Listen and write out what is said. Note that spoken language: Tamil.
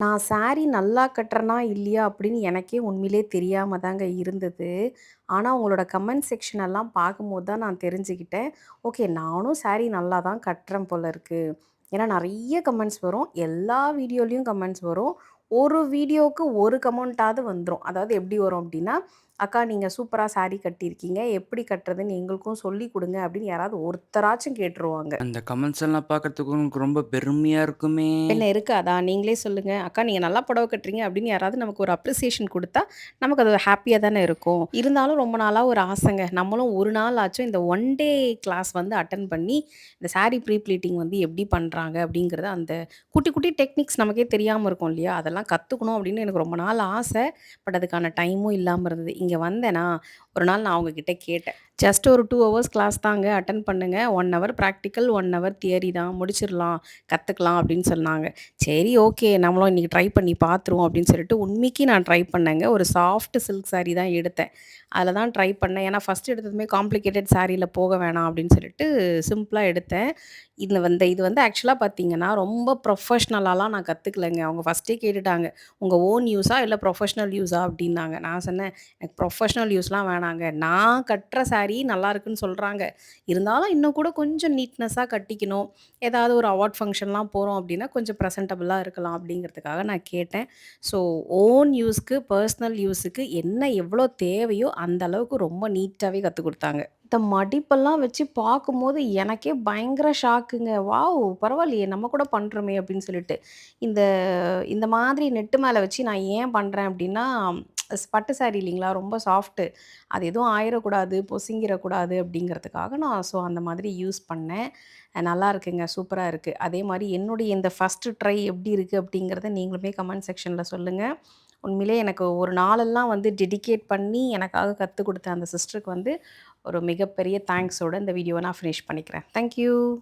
நான் சாரி நல்லா கட்டுறேனா, இல்லையா அப்படின்னு எனக்கே உண்மையிலே தெரியாம தாங்க இருந்தது. ஆனா, உங்களோட கமெண்ட் செக்ஷன் எல்லாம் பார்க்கும்போது தான் நான் தெரிஞ்சுக்கிட்டேன். ஓகே, நானும் சாரி நல்லா தான் கட்டுறேன் போல இருக்கு. ஏன்னா நெறைய கமெண்ட்ஸ் வரும். எல்லா வீடியோலயும் கமெண்ட்ஸ் வரும். ஒரு வீடியோவுக்கு ஒரு கமெண்ட்டாவது வந்துரும். அதாவது எப்படி வரும் அப்படின்னா, "அக்கா நீங்க சூப்பரா சாரி கட்டியிருக்கீங்க. எப்படி கட்டுறதுன்னு எங்களுக்கும் சொல்லிக் குடுங்க" அப்படின்னு யாராவது ஒருத்தராச்சும் கேட்டுருவாங்க. அந்த கமெண்ட்ஸ் எல்லாம் பார்க்கறதுக்கு உங்களுக்கு ரொம்ப பெருமையா இருக்குமே! பின்ன இருக்காதா? நீங்களே சொல்லுங்க. "அக்கா நீங்க நல்லா புடவ கட்டுறீங்க" அப்படின்னு யாராவது நமக்கு ஒரு அப்ரிசியேஷன் குடுத்தா, நமக்கு அது ஹேப்பியா தானே இருக்கும். இருந்தாலும் ரொம்ப நாளா ஒரு ஆசைங்க. நம்மளும் ஒரு நாள் ஆச்சும் இந்த ஒன் டே கிளாஸ் வந்து அட்டெண்ட் பண்ணி, இந்த சாரி ப்ரீ ப்ளீட்டிங் வந்து எப்படி பண்றாங்க அப்படிங்கிறத அந்த குட்டி குட்டி டெக்னிக்ஸ் நமக்கே தெரியாம இருக்கும் இல்லையா? அதெல்லாம் கத்துக்கணும் அப்படின்னு எனக்கு ரொம்ப நாள் ஆசை. பட் அதுக்கான டைமும் இல்லாம இருந்தது. இங்க வந்தேனா, ஒரு நாள் நான் அவங்க கிட்ட கேட்டேன். ஜஸ்ட் ஒரு 2 ஹவர்ஸ் கிளாஸ் தாங்க அட்டெண்ட் பண்ணுங்க. 1 ஹவர் பிராக்டிகல், 1 ஹவர் தியரி தான் முடிச்சிரலாம். கத்துக்கலாம் அப்படின்னு சொன்னாங்க. சரி ஓகே நம்மளும் இன்னைக்கு ட்ரை பண்ணி பார்த்துருவோம் அப்படின்னு சொல்லிட்டு உண்மைக்கு நான் ட்ரை பண்ணேங்க. ஒரு சாஃப்ட் சில்க் சாரி தான் எடுத்தேன். அதில தான் ட்ரை பண்ணேன். ஏன்னா ஃபர்ஸ்ட் எடுத்ததுமே காம்ப்ளிகேட்டட் சாரீல போக வேணாம் அப்படின்னு சொல்லிட்டு சிம்பிளா எடுத்தேன். இது வந்து ஆக்சுவலா பார்த்தீங்கன்னா, ரொம்ப ப்ரொஃபஷ்னலாலாம் நான் கத்துக்கலங்க. அவங்க ஃபர்ஸ்ட்டே கேட்டுட்டாங்க. "உங்க ஓன் யூஸா? இல்ல ப்ரொஃபஷ்னல் யூஸா?" அப்படின்னாங்க. நான் சொன்னேன், "எனக்கு ப்ரொஃபஷ்னல் யூஸ்லாம் வேணாங்க. நான் கட்டுற சாரி நல்லாருக்குன்னு சொல்றாங்க. இருந்தாலும் இன்னும் கூட கொஞ்சம் நீட்னஸா கட்டிக்கணும். ஏதாவது ஒரு அவார்ட் ஃபங்ஷன்லாம் போறோம் அப்படின்னா, கொஞ்சம் ப்ரெசன்டபிளா இருக்கலாம்." அப்படிங்கிறதுக்காக நான் கேட்டேன். ஸோ ஓன் யூஸ்க்கு, பர்சனல் யூஸுக்கு என்ன எவ்வளோ தேவையோ, அந்த அளவுக்கு ரொம்ப நீட்டாவே கத்துக் குடுத்தாங்க. இந்த மடிப்பெல்லாம் வச்சு பார்க்கும்போது எனக்கே பயங்கர ஷாக்குங்க. வாவ்! பரவாயில்லையே நம்ம கூட பண்றோமே அப்படின்னு சொல்லிட்டு. இந்த இந்த மாதிரி நெட்டு மேல வச்சு நான் ஏன் பண்றேன் அப்படின்னா, பட்டு சாரி இல்லைங்களா? ரொம்ப சாஃப்ட்டு. அது எதுவும் ஆயிறக்கூடாது, பொசுங்கிரக்கூடாது அப்படிங்கிறதுக்காக நான் அந்த மாதிரி யூஸ் பண்ணேன். நல்லா இருக்குங்க. சூப்பரா இருக்கு. அதே மாரி என்னுடைய இந்த ஃபர்ஸ்ட்டு ட்ரை எப்படி இருக்கு அப்படிங்கிறத நீங்களுமே கமெண்ட் செக்ஷன்ல சொல்லுங்க. உண்மையிலே எனக்கு ஒரு நாளெல்லாம் வந்து டெடிகேட் பண்ணி எனக்காக கத்துக் குடுத்த அந்த சிஸ்டருக்கு வந்து ஒரு மிகப்பெரிய தேங்க்ஸோட இந்த வீடியோவ நான் ஃபினிஷ் பண்ணிக்கிறேன். Thank you.